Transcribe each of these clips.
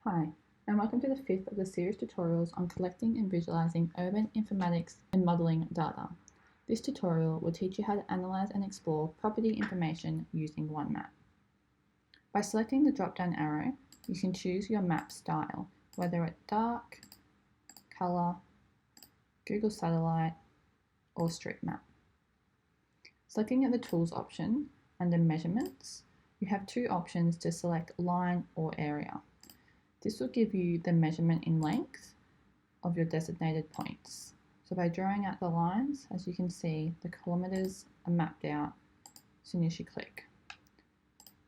Hi, and welcome to the fifth of the series tutorials on collecting and visualizing urban informatics and modelling data. This tutorial will teach you how to analyse and explore property information using OneMap. By selecting the drop-down arrow, you can choose your map style, whether it's dark, colour, Google Satellite, or Street Map. Selecting the Tools option under Measurements, you have two options to select line or area. This will give you the measurement in length of your designated points. So by drawing out the lines, as you can see, the kilometres are mapped out as soon as you click.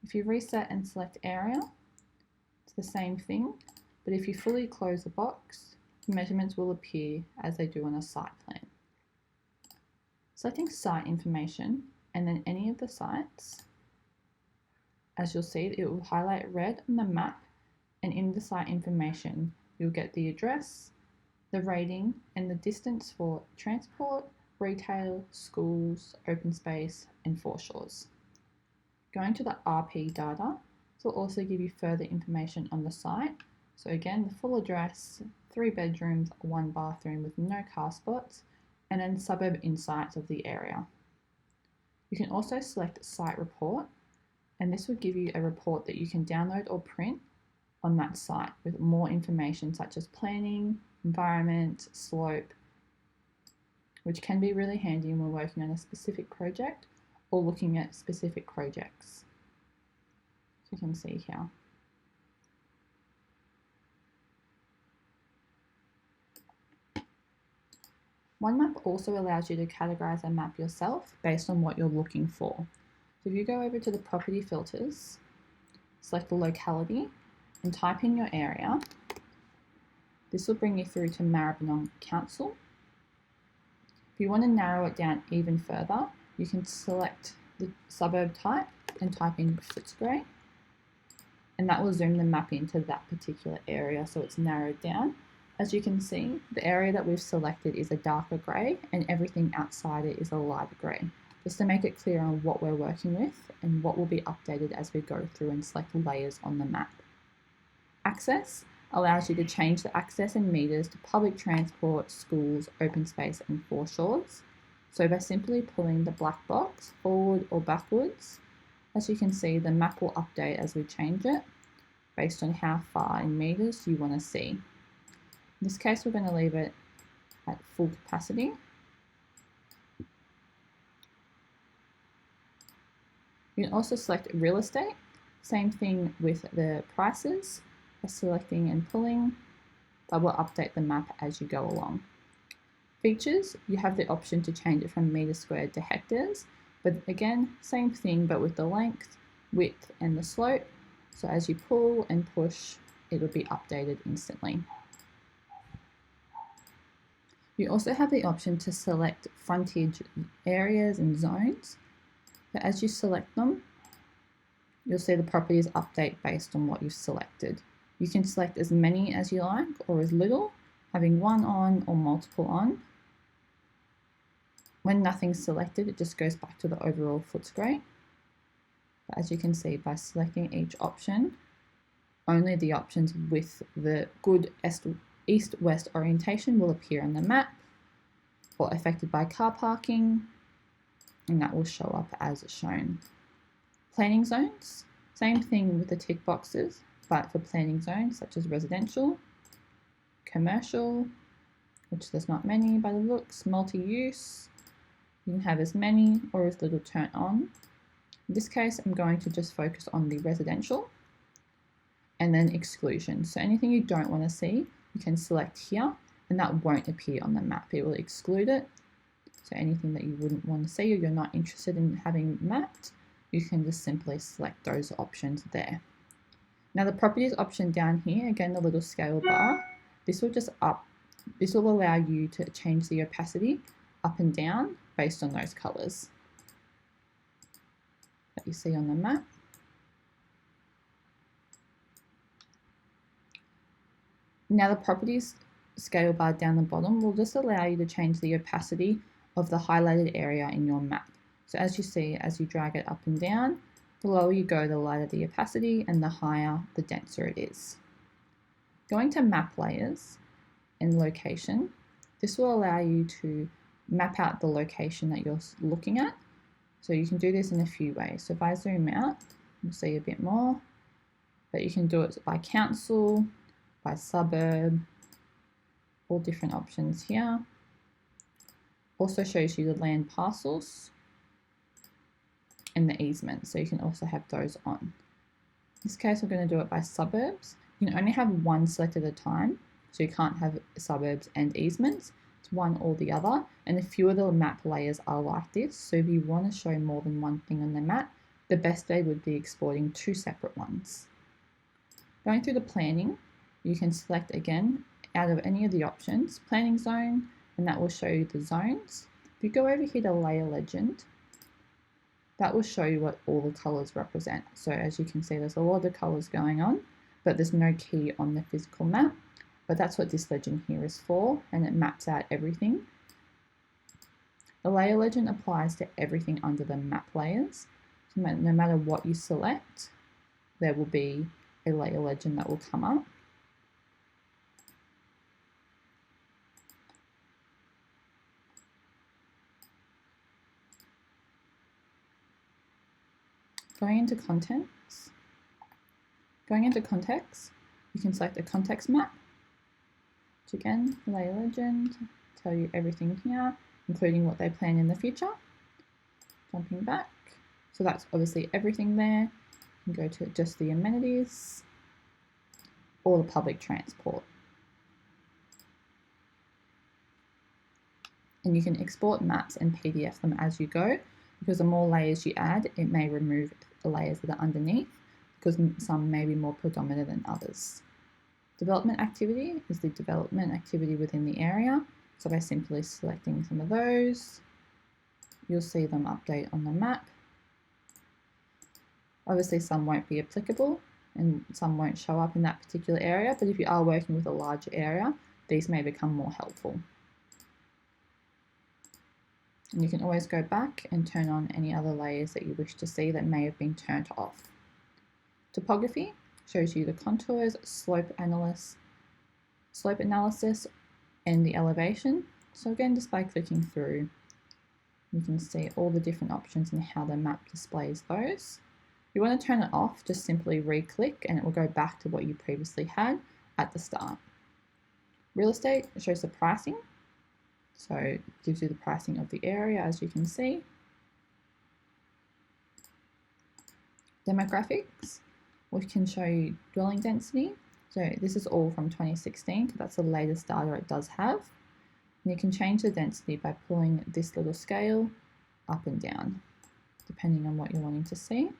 If you reset and select area, it's the same thing, but if you fully close the box, the measurements will appear as they do on a site plan. Selecting site information and then any of the sites, as you'll see, it will highlight red on the map, and in the site information, you'll get the address, the rating, and the distance for transport, retail, schools, open space, and foreshores. Going to the RP data, this will also give you further information on the site. So again, the full address, 3 bedrooms, 1 bathroom with no car spots, and then suburb insights of the area. You can also select Site Report, and this will give you a report that you can download or print on that site with more information such as planning, environment, slope, which can be really handy when we're working on a specific project or looking at specific projects. So you can see here. OneMap also allows you to categorize a map yourself based on what you're looking for. So if you go over to the property filters, select the locality, and type in your area, this will bring you through to Maribyrnong Council. If you want to narrow it down even further, you can select the suburb type and type in Footscray, and that will zoom the map into that particular area so it's narrowed down. As you can see, the area that we've selected is a darker grey and everything outside it is a lighter grey, just to make it clear on what we're working with and what will be updated as we go through and select layers on the map. Access allows you to change the access in metres to public transport, schools, open space and foreshores. So by simply pulling the black box forward or backwards, as you can see, the map will update as we change it based on how far in metres you want to see. In this case, we're going to leave it at full capacity. You can also select real estate. Same thing with the prices. By selecting and pulling, that will update the map as you go along. Features, you have the option to change it from meters squared to hectares, but again, same thing, but with the length, width, and the slope. So as you pull and push, it will be updated instantly. You also have the option to select frontage areas and zones. So as you select them, you'll see the properties update based on what you've selected. You can select as many as you like or as little, having one on or multiple on. When nothing's selected, it just goes back to the overall Footscray. But as you can see, by selecting each option, only the options with the good east-west orientation will appear on the map, or affected by car parking, and that will show up as shown. Planning zones, same thing with the tick boxes, but for planning zones such as residential, commercial, which there's not many by the looks, multi-use, you can have as many or as little turned on. In this case, I'm going to just focus on the residential, and then exclusion. So anything you don't want to see, you can select here, and that won't appear on the map. It will exclude it. So anything that you wouldn't want to see or you're not interested in having mapped, you can just simply select those options there. Now the properties option down here, again the little scale bar, this will allow you to change the opacity up and down based on those colours that you see on the map. Now the properties scale bar down the bottom will just allow you to change the opacity of the highlighted area in your map. So as you see, as you drag it up and down, the lower you go, the lighter the opacity, and the higher, the denser it is. Going to map layers and location, this will allow you to map out the location that you're looking at. So you can do this in a few ways. So if I zoom out, you'll see a bit more, but you can do it by council, by suburb, all different options here. Also shows you the land parcels and the easement, so you can also have those on. In this case, we're going to do it by suburbs. You can only have one selected at a time, so you can't have suburbs and easements. It's one or the other, and a few of the map layers are like this, so if you want to show more than one thing on the map, the best way would be exporting two separate ones. Going through the planning, you can select again out of any of the options, planning zone, and that will show you the zones. If you go over here to layer legend, that will show you what all the colours represent. So as you can see, there's a lot of colours going on, but there's no key on the physical map. But that's what this legend here is for, and it maps out everything. The layer legend applies to everything under the map layers. So no matter what you select, there will be a layer legend that will come up. Going into context, you can select a context map, which again, layer legend, tell you everything here, including what they plan in the future. Jumping back, so that's obviously everything there. You can go to just the amenities or the public transport. And you can export maps and PDF them as you go, because the more layers you add, it may remove the layers that are underneath, because some may be more predominant than others. Development activity is the development activity within the area. So by simply selecting some of those, you'll see them update on the map. Obviously some won't be applicable and some won't show up in that particular area, but if you are working with a larger area, these may become more helpful. And you can always go back and turn on any other layers that you wish to see that may have been turned off. Topography shows you the contours, slope analysis, and the elevation. So again, just by clicking through, you can see all the different options and how the map displays those. If you want to turn it off, just simply re-click and it will go back to what you previously had at the start. Real estate shows the pricing. So it gives you the pricing of the area, as you can see. Demographics, which can show you dwelling density. So this is all from 2016, because that's the latest data it does have. And you can change the density by pulling this little scale up and down, depending on what you're wanting to see.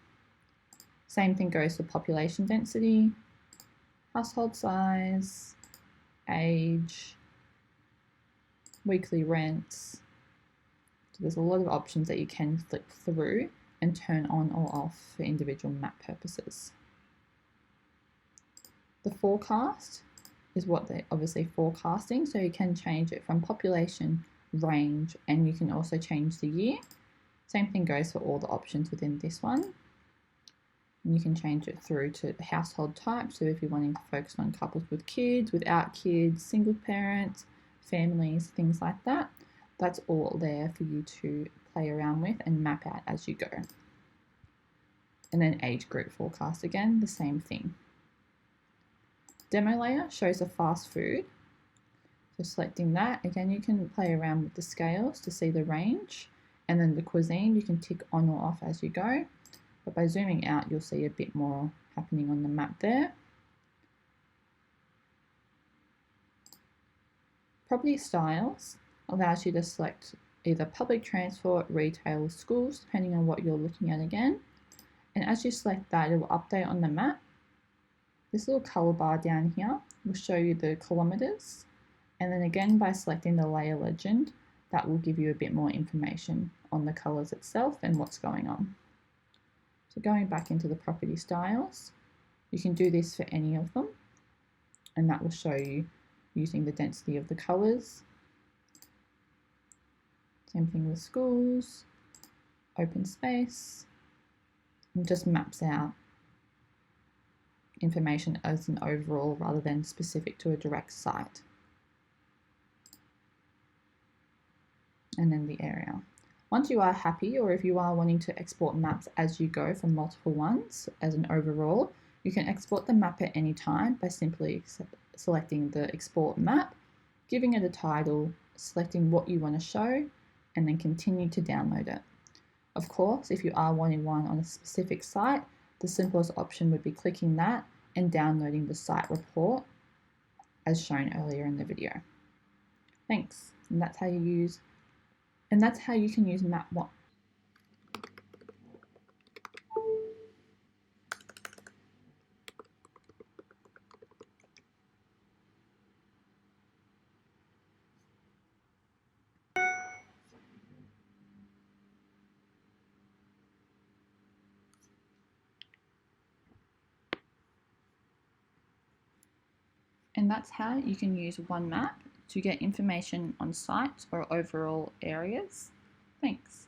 Same thing goes for population density, household size, age, weekly rents. So there's a lot of options that you can flip through and turn on or off for individual map purposes. The forecast is what they're obviously forecasting, so you can change it from population, range, and you can also change the year. Same thing goes for all the options within this one. And you can change it through to household type, so if you're wanting to focus on couples with kids, without kids, single parents, families, things like that. That's all there for you to play around with and map out as you go. And then age group forecast, again, the same thing. Demo layer shows the fast food. So selecting that, again, you can play around with the scales to see the range. And then the cuisine, you can tick on or off as you go. But by zooming out, you'll see a bit more happening on the map there. Property styles allows you to select either public transport, retail, or schools, depending on what you're looking at again. And as you select that, it will update on the map. This little colour bar down here will show you the kilometres. And then again, by selecting the layer legend, that will give you a bit more information on the colours itself and what's going on. So going back into the property styles, you can do this for any of them, and that will show you using the density of the colours. Same thing with schools, open space, and just maps out information as an overall rather than specific to a direct site. And then the area. Once you are happy, or if you are wanting to export maps as you go from multiple ones as an overall, you can export the map at any time by simply selecting the export map, giving it a title, selecting what you want to show, and then continue to download it. Of course, if you are wanting one on a specific site, the simplest option would be clicking that and downloading the site report as shown earlier in the video. Thanks, and that's how you can use Map 1. And that's how you can use OneMap to get information on sites or overall areas. Thanks.